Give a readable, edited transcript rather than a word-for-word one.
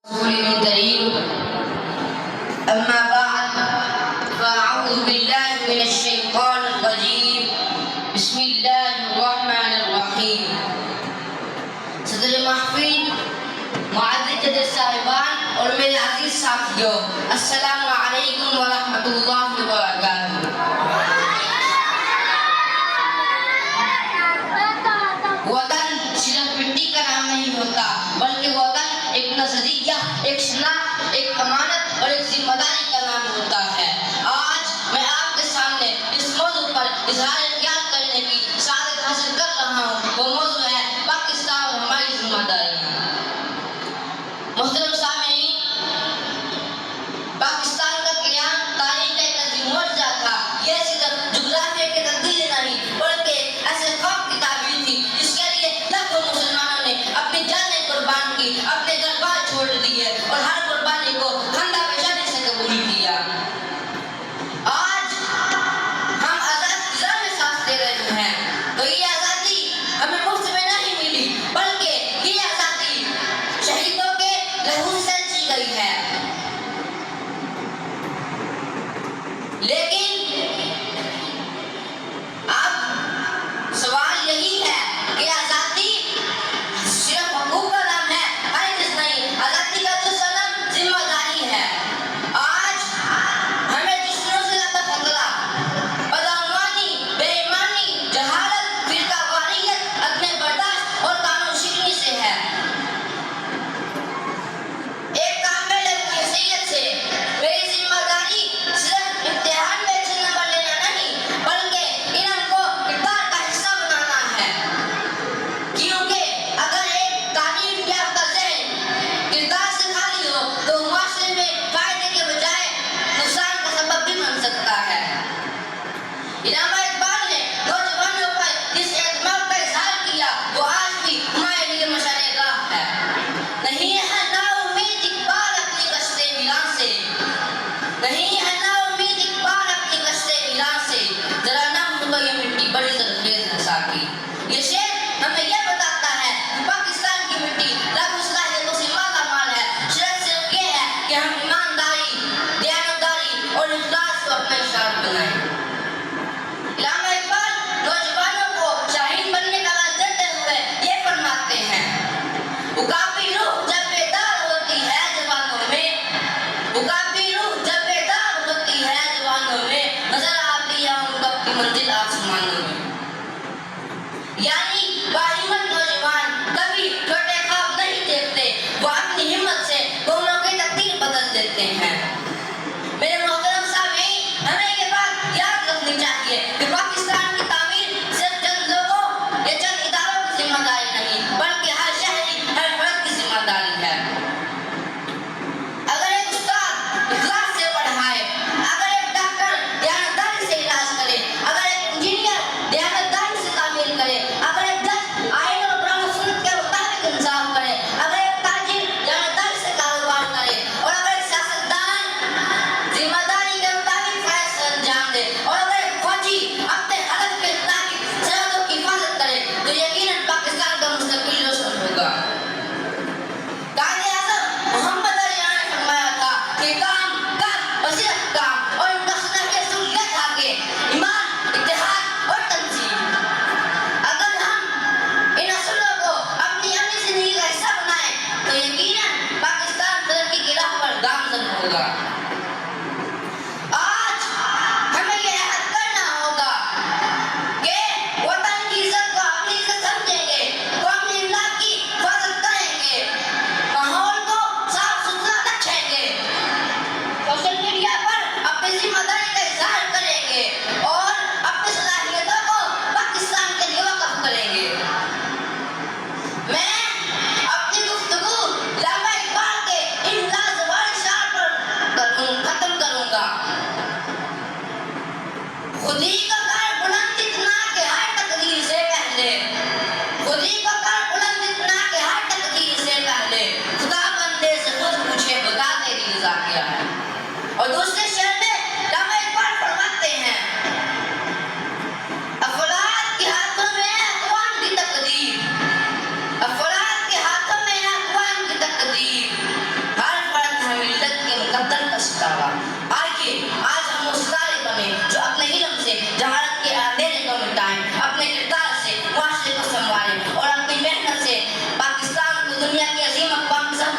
رسول كريم أما بعد فأعوذ بالله من الشيطان الرجيم بسم الله الرحمن الرحیم. صدر محفل معزز جدید صاحبان اور میرے عزیز ساتھیوں، السلام علیکم ورحمۃ اللہ وبرکاتہ. وطن صرف مٹی کا نام نہیں ہوتا بلکہ وطن ایک نظریہ، ایک شناخت، ایک امانت اور ایک ذمہ داری کا نام ہوتا ہے. آج میں آپ کے سامنے اس موضوع پر اظہار خیال کرنے کی سعادت حاصل کر رہا ہوں. وہ موضوع ہے پاکستان اور ہماری ذمہ داریاں. محترم سامعین، پاکستان کا قیام تاریخ کا ایک عظیم معجزہ تھا. یہ صرف جغرافیہ کی تبدیلی نہیں بلکہ ایسے خواب کی تعبیر تھی جس کے لیے لاکھوں مسلمانوں نے اپنی جانیں قربان کی، اپنے گھر بار چھوڑ دیے اور ہر قربانی کو خندہ پیشانی سے قبول کیا. آج ہم آزاد فضا میں سانس لے رہے ہیں تو یہ آزادی ہمیں مفت میں نہیں ملی بلکہ یہ آزادی شہیدوں کے لہو سے جی گئی ہے. لیکن اب سوال یہی ہے کہ آزادی صرف حقوق کا نام ہے، ہرگز نہیں. آزادی کا دوسرا نام ذمہ داری ہے. آج ہمیں دشمنوں سے زیادہ خطرہ بدعنوانی، بے ایمانی، جہالت، فرقہ واریت، عدم برداشت اور قانون شکنی سے ہے. ایک کامل کی حیثیت سے میری ذمہ داری صرف امتحان میں اچھے نمبر لینا نہیں بلکہ علم کو کردار کا حصہ بنانا ہے. کیونکہ اگر ایک تعلیم یافتہ ذہن کردار سے خالی ہو تو معاشرے میں فائدے کے بجائے نقصان کا سبب بھی بن سکتا ہے. علامہ اقبال نے نوجوانوں پر جس اعتماد کا اظہار کیا وہ آج بھی ہمارے لیے مشعل راہ ہے. نہیں ہے نا امید اقبال اپنی کشتے ویران سے، نہیں ہے نا امید اقبال اپنی کشتے ویران سے، ذرا نم ہو یہ مٹی بڑی زرخیز ہے ساقی. یہ شعر ہمیں یہ بتاتا ہے کہ پاکستان کی مٹی لاکھوں صلاحیتوں سے مالا مال ہے. شرط صرف یہ ہے کہ ہم ایمانداری، دیانتداری اور اخلاص کو اپنا شعار بنائیں. علامہ اقبال نوجوانوں کو شاہین بننے کا راز دیتے ہوئے یہ فرماتے ہیں: اکابی روح جب بیدار ہوتی ہے جوانوں میں، اکابی روح جب بیدار ہوتی ہے جوانوں میں، نظر آتی ہے ان کو اپنی منزل آسمانوں میں. یعنی باہمت نوجوان کبھی چھوٹے خواب نہیں دیکھتے، وہ اپنی ہمت سے قوموں کی تقدیر بدل دیتے ہیں. میرے محترم سامعین، ہمیں یہ بات یاد رکھنی چاہیے کہ پاکستان کی تعمیر صرف چند لوگوں یا چند اداروں کی ذمہ داری نہیں بلکہ ہر شہری، ہر فرد کی ذمہ داری ہے. اگر ایک استاد اخلاص سے پڑھائے، اگر ایک ڈاکٹر دیانتداری سے علاج کرے، اگر ایک انجینئر دیانتداری سے تعمیر کرے، اگر ایک جج آئین اور قرآن و سنت کے مطابق انصاف کرے، اگر ایک تاجر دیانتداری سے کاروبار کرے اور اگر ایک سیاستدان ذمہ داری کے مطابق فیصلے انجام دے اور اگر ایک فوجی اپنے ہدف کے مطابق سرحدوں کی حفاظت کرے تو یقیناً پاکستان کا مستقبل روشن ہوگا. قائد اعظم محمد علی جناح نے فرمایا تھا کہ کام کر اور صرف کام، اور ان کا صدر اصول یہ تھا کہ ایمان، اتحاد اور تنظیم. اگر ہم ان اصولوں کو اپنی عملی زندگی کا حصہ بنائیں تو یقیناً پاکستان ترقی کی راہ پر گامزن ہوگا. آج ہمیں یہ عہد کرنا ہوگا کہ وطن کی عزت کو اپنی عزت سمجھیں گے، قومی املاک کی حفاظت کریں گے، ماحول کو صاف ستھرا رکھیں گے، سوشل میڈیا پر اپنی ذمہ داری کا اظہار کریں گے اور اپنی صلاحیتوں کو پاکستان کے لیے وقف کریں گے. میں اپنی گفتگو علامہ اقبال کے ان لازوال اشعار پر